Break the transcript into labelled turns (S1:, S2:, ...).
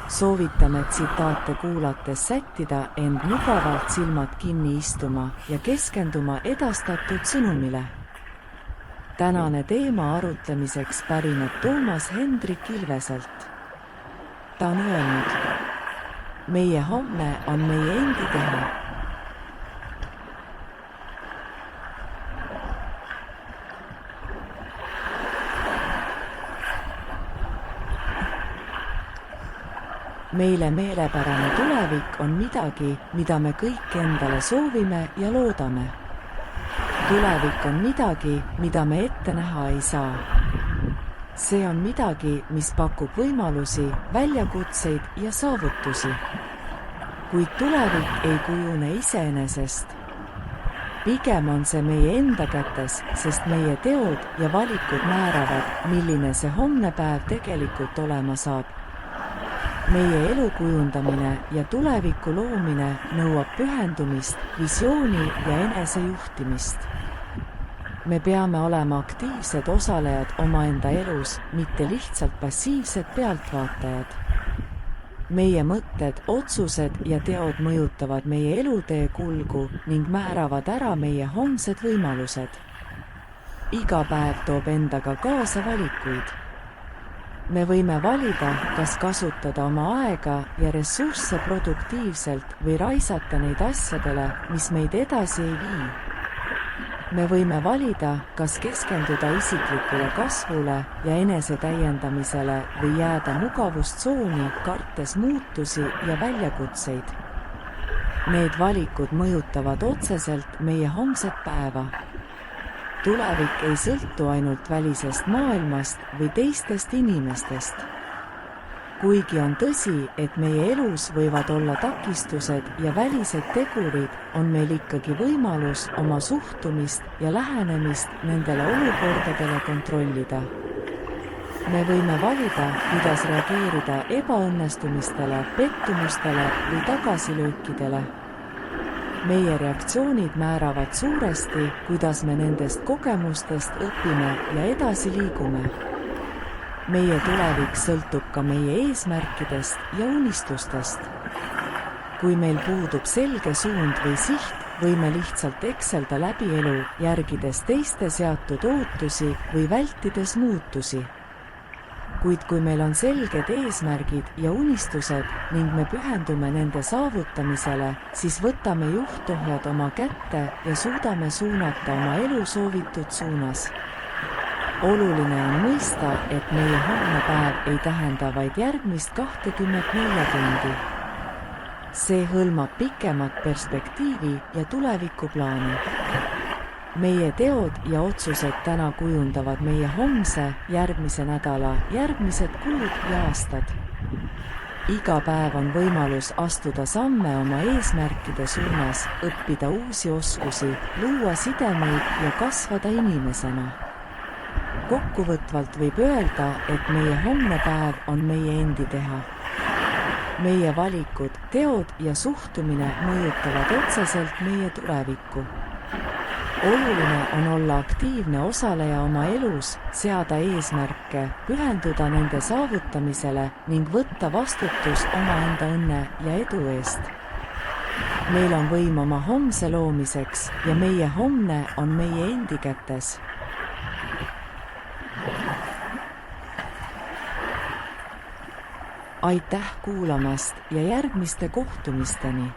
S1: Soovitame tsitaate kuulates sättida end mugavalt silmad kinni istuma ja keskenduma edastatud sõnumile. Tänane teema arutlemiseks pärineb Toomas Hendrik Ilveselt. Ta on öelnud: meie homne on meie endi teha. Meile meelepärane tulevik on midagi, mida me kõik endale soovime ja loodame. Tulevik on midagi, mida me ette näha ei saa. See on midagi, mis pakub võimalusi, väljakutseid ja saavutusi. Kuid tulevik ei kujune iseenesest. Pigem on see meie enda kätes, sest meie teod ja valikud määravad, milline see homne päev tegelikult olema saab. Meie elu kujundamine ja tuleviku loomine nõuab pühendumist, visiooni ja enesejuhtimist. Me peame olema aktiivsed osalejad omaenda elus, mitte lihtsalt passiivsed pealtvaatajad. Meie mõtted, otsused ja teod mõjutavad meie elutee kulgu ning määravad ära meie homsed võimalused. Iga päev toob endaga kaasa valikuid. Me võime valida, kas kasutada oma aega ja ressursse produktiivselt või raisata neid asjadele, mis meid edasi ei vii. Me võime valida, kas keskenduda isiklikule kasvule ja enesetäiendamisele või jääda mugavustsooni, kartes muutusi ja väljakutseid. Need valikud mõjutavad otseselt meie homset päeva. Tulevik ei sõltu ainult välisest maailmast või teistest inimestest. Kuigi on tõsi, et meie elus võivad olla takistused ja välised tegurid, on meil ikkagi võimalus oma suhtumist ja lähenemist nendele olukordadele kontrollida. Me võime valida, kuidas reageerida ebaõnnestumistele, pettumustele või tagasilöökidele. Meie reaktsioonid määravad suuresti, kuidas me nendest kogemustest õpime ja edasi liigume. Meie tulevik sõltub ka meie eesmärkidest ja unistustest. Kui meil puudub selge suund või siht, võime lihtsalt ekselda läbi elu, järgides teiste seatud ootusi või vältides muutusi. Kuid kui meil on selged eesmärgid ja unistused ning me pühendume nende saavutamisele, siis võtame juhtohjad oma kätte ja suudame suunata oma elu soovitud suunas. Oluline on mõista, et meie homne päev ei tähenda vaid järgmist 24 tundi. See hõlmab pikemat perspektiivi ja tulevikuplaani. Meie teod ja otsused täna kujundavad meie homse, järgmise nädala, järgmised kuud ja aastad. Iga päev on võimalus astuda samme oma eesmärkide suunas, õppida uusi oskusi, luua sidemeid ja kasvada inimesena. Kokkuvõtvalt võib öelda, et meie homne päev on meie endi teha. Meie valikud, teod ja suhtumine mõjutavad otseselt meie tulevikku. Oluline on olla aktiivne osaleja oma elus, seada eesmärke, pühenduda nende saavutamisele ning võtta vastutus omaenda õnne ja edu eest. Meil on võim oma homse loomiseks ja meie homne on meie endi kätes. Aitäh kuulamast ja järgmiste kohtumisteni!